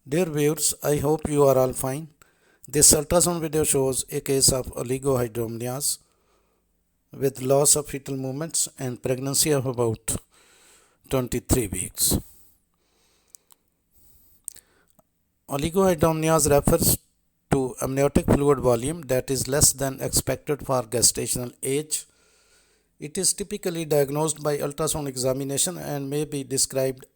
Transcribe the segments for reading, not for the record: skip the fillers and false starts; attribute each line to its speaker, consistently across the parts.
Speaker 1: Dear viewers, I hope you are all fine. This ultrasound video shows a case of oligohydramnios with loss of fetal movements and pregnancy of about 23 weeks. Oligohydramnios refers to amniotic fluid volume that is less than expected for gestational age. It is typically diagnosed by ultrasound examination and may be described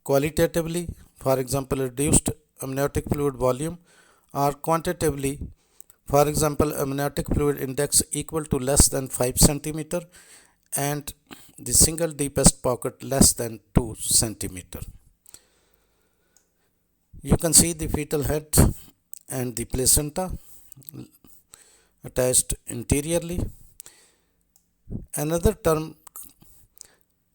Speaker 1: qualitatively, for example, reduced amniotic fluid volume, or quantitatively, for example, amniotic fluid index equal to less than 5 cm and the single deepest pocket less than 2 cm. You can see the fetal head and the placenta attached interiorly. Another term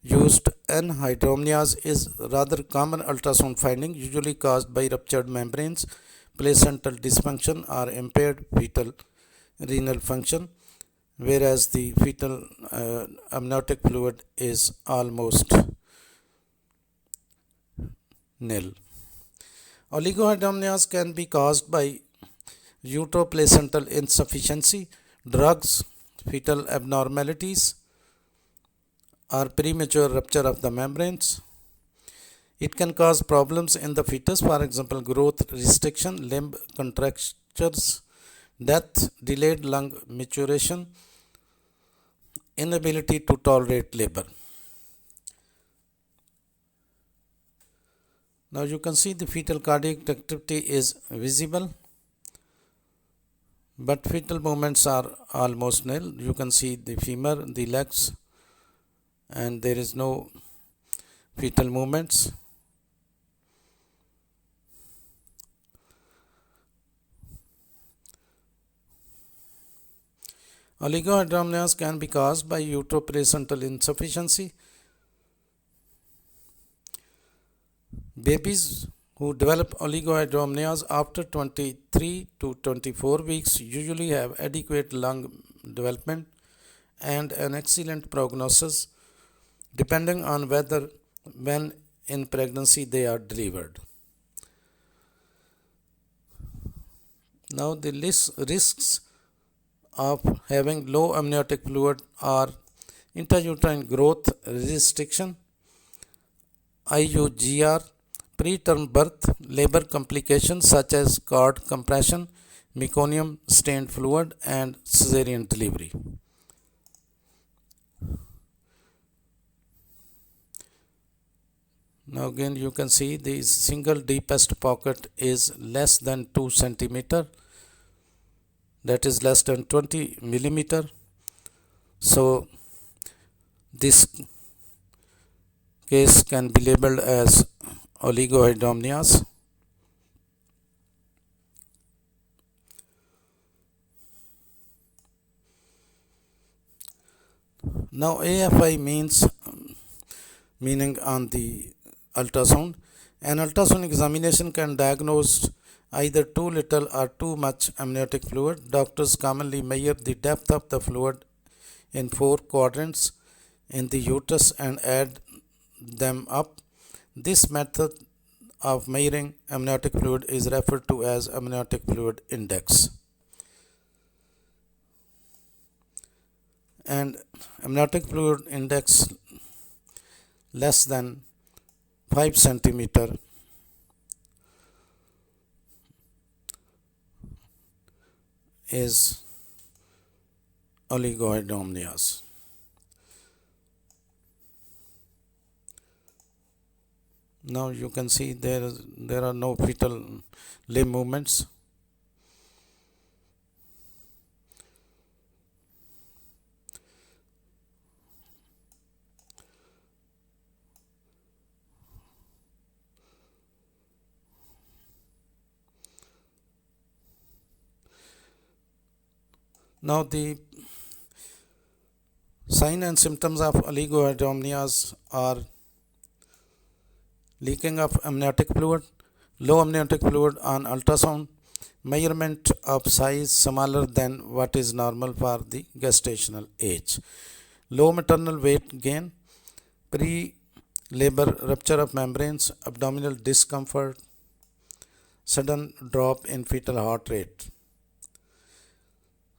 Speaker 1: used, Anhydramnios, is rather common ultrasound finding usually caused by ruptured membranes, placental dysfunction, or impaired fetal renal function, whereas the fetal amniotic fluid is almost nil. Oligohydramnios can be caused by uteroplacental insufficiency, drugs, fetal abnormalities, or premature rupture of the membranes. It can cause problems in the fetus, for example, growth restriction, limb contractures, death, delayed lung maturation, inability to tolerate labor. Now you can see the fetal cardiac activity is visible, but fetal movements are almost nil. You can see the femur, the legs, and there is no fetal movements. Oligohydramnios can be caused by uteroplacental insufficiency. Babies who develop oligohydramnios after 23 to 24 weeks usually have adequate lung development and an excellent prognosis, depending on when in pregnancy they are delivered. Now the risks of having low amniotic fluid are intrauterine growth restriction, IUGR, preterm birth, labor complications such as cord compression, meconium stained fluid, and cesarean delivery. Now again you can see the single deepest pocket is less than 2 cm, that is less than 20 millimeter. So this case can be labeled as oligohydramnios. Now AFI meaning on the ultrasound. An ultrasound examination can diagnose either too little or too much amniotic fluid. Doctors commonly measure the depth of the fluid in 4 quadrants in the uterus and add them up. This method of measuring amniotic fluid is referred to as amniotic fluid index. And amniotic fluid index less than 5 cm is oligohydramnios. Now you can see there are no fetal limb movements. Now the sign and symptoms of oligohydramnios are leaking of amniotic fluid, low amniotic fluid on ultrasound, measurement of size smaller than what is normal for the gestational age, low maternal weight gain, pre-labor rupture of membranes, abdominal discomfort, sudden drop in fetal heart rate.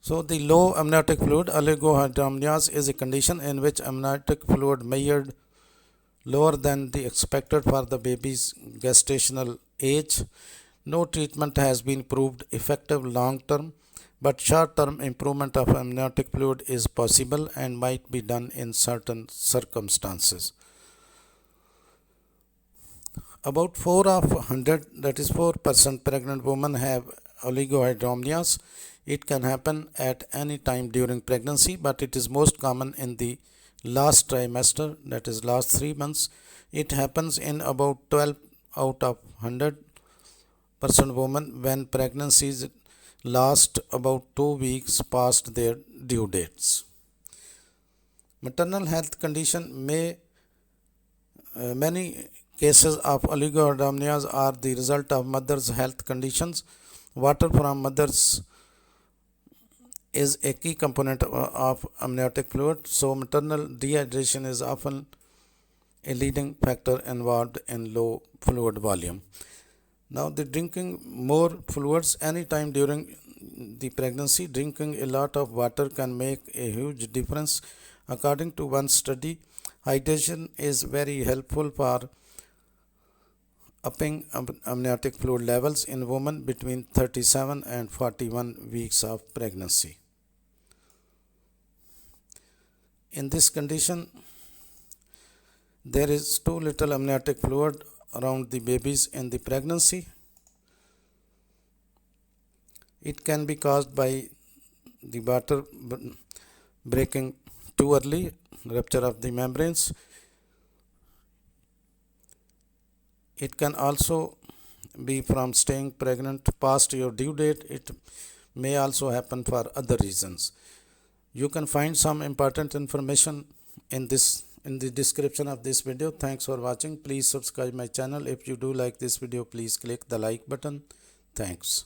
Speaker 1: So the low amniotic fluid, oligohydramnios, is a condition in which amniotic fluid measured lower than the expected for the baby's gestational age. No treatment has been proved effective long term, but short term improvement of amniotic fluid is possible and might be done in certain circumstances. About 4 of 100, that is 4% pregnant women have oligohydramnios. It can happen at any time during pregnancy, but it is most common in the last trimester, that is last 3 months. It happens in about 12 out of 100% women when pregnancies last about 2 weeks past their due dates. Maternal health condition many cases of oligohydramnios are the result of mother's health conditions. Water from mother's is a key component of amniotic fluid, so maternal dehydration is often a leading factor involved in low fluid volume. Now, the drinking more fluids anytime during the pregnancy, drinking a lot of water can make a huge difference. According to one study, hydration is very helpful for upping amniotic fluid levels in women between 37 and 41 weeks of pregnancy. In this condition, there is too little amniotic fluid around the babies in the pregnancy. It can be caused by the water breaking too early, rupture of the membranes. It can also be from staying pregnant past your due date. It may also happen for other reasons. You can find some important information in the description of this video. Thanks for watching. Please subscribe my channel. If you do like this video, please click the like button. Thanks.